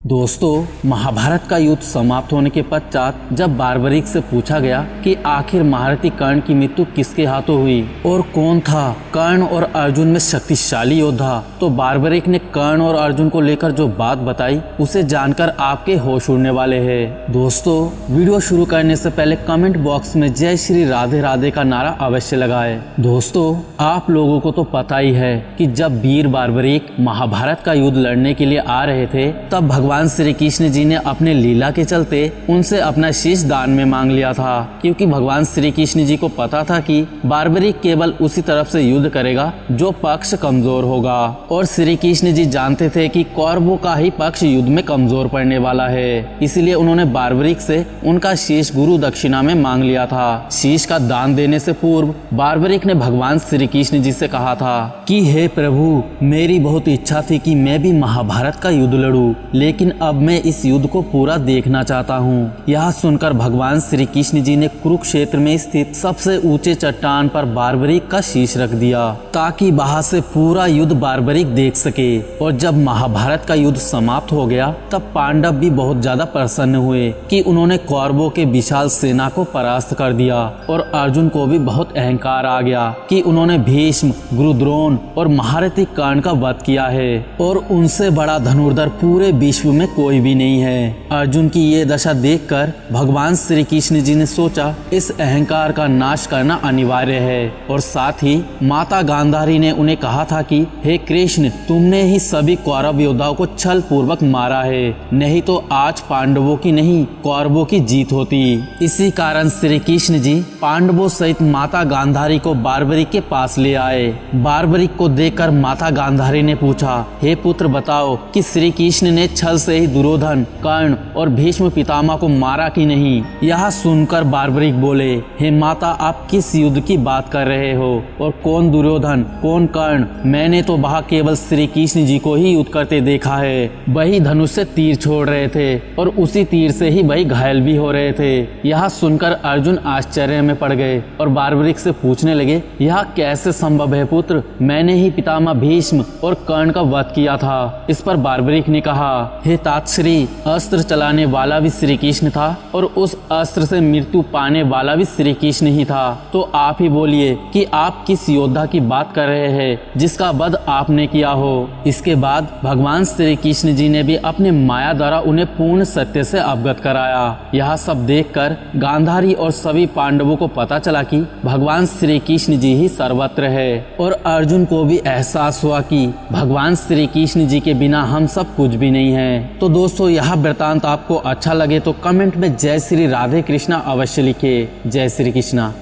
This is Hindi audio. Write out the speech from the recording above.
दोस्तों, महाभारत का युद्ध समाप्त होने के पश्चात जब बार्बरिक से पूछा गया कि आखिर महारथी कर्ण की मृत्यु किसके हाथों हुई और कौन था कर्ण और अर्जुन में शक्तिशाली योद्धा, तो बार्बरिक ने कर्ण और अर्जुन को लेकर जो बात बताई उसे जानकर आपके होश उड़ने वाले हैं। दोस्तों, वीडियो शुरू करने से पहले कमेंट बॉक्स में जय श्री राधे राधे का नारा अवश्य लगाएं। दोस्तों, आप लोगों को तो पता ही है कि जब वीर बार्बरिक महाभारत का युद्ध लड़ने के लिए आ रहे थे तब भगवान श्री कृष्ण जी ने अपने लीला के चलते उनसे अपना शीश दान में मांग लिया था, क्योंकि भगवान श्री कृष्ण जी को पता था कि बार्बरिक केवल उसी तरफ से युद्ध करेगा जो पक्ष कमजोर होगा, और श्री कृष्ण जी जानते थे कि कौरवों का ही पक्ष युद्ध में कमजोर पड़ने वाला है। इसलिए उन्होंने बार्बरिक से उनका शीश गुरु दक्षिणा में मांग लिया था। शीश का दान देने से पूर्व बार्बरिक ने भगवान श्री कृष्ण जी से कहा था कि हे प्रभु, मेरी बहुत इच्छा थी कि मैं भी महाभारत का युद्ध लड़ूं, लेकिन अब मैं इस युद्ध को पूरा देखना चाहता हूँ। यह सुनकर भगवान श्री कृष्ण जी ने कुरुक्षेत्र में स्थित सबसे ऊंचे चट्टान पर बार्बरिक का शीश रख दिया ताकि वहां से पूरा युद्ध बार्बरिक देख सके। और जब महाभारत का युद्ध समाप्त हो गया तब पांडव भी बहुत ज्यादा प्रसन्न हुए कि उन्होंने कौरवों के विशाल सेना को परास्त कर दिया, और अर्जुन को भी बहुत अहंकार आ गया कि उन्होंने भीष्म, गुरु द्रोण और महारथी कर्ण का वध किया है और उनसे बड़ा धनुर्धर पूरे विश्व में कोई भी नहीं है। अर्जुन की ये दशा देखकर भगवान श्री कृष्ण जी ने सोचा इस अहंकार का नाश करना अनिवार्य है, और साथ ही माता गांधारी ने उन्हें कहा था कि हे कृष्ण, तुमने ही सभी कौरव योद्धाओं को छल पूर्वक मारा है, नहीं तो आज पांडवों की नहीं कौरवों की जीत होती। इसी कारण श्री कृष्ण जी पांडवों सहित माता गांधारी को बार्बरिक के पास ले आए। बार्बरिक को देखकर माता गांधारी ने पूछा, हे पुत्र, बताओ कि श्री कृष्ण ने छल से ही दुर्योधन, कर्ण और भीष्म पितामह को मारा कि नहीं। यह सुनकर बार्बरिक बोले, हे माता, आप किस युद्ध की बात कर रहे हो और कौन दुर्योधन कौन कर्ण? मैंने तो वहाँ केवल श्री कृष्ण जी को ही युद्ध करते देखा है। वही धनुष से तीर छोड़ रहे थे और उसी तीर से ही वही घायल भी हो रहे थे। यह सुनकर अर्जुन आश्चर्य में पड़ गए और बार्बरिक से पूछने लगे, यह कैसे संभव है पुत्र? मैंने ही पितामह भीष्म और कर्ण का वध किया था। इस पर बार्बरिक ने कहा, हे तातश्री, अस्त्र चलाने वाला भी श्री कृष्ण था और उस अस्त्र से मृत्यु पाने वाला भी श्री कृष्ण ही था। तो आप ही बोलिए कि आप किस योद्धा की बात कर रहे हैं जिसका वध आपने किया हो। इसके बाद भगवान श्री कृष्ण जी ने भी अपने माया द्वारा उन्हें पूर्ण सत्य से अवगत कराया। यह सब देखकर गांधारी और सभी पांडवों को पता चला कि भगवान श्री कृष्ण जी ही सर्वत्र है, और अर्जुन को भी एहसास हुआ कि भगवान श्री कृष्ण जी के बिना हम सब कुछ भी नहीं है। तो दोस्तों, यह वृतांत आपको अच्छा लगे तो कमेंट में जय श्री राधे कृष्णा अवश्य लिखिए। जय श्री कृष्णा।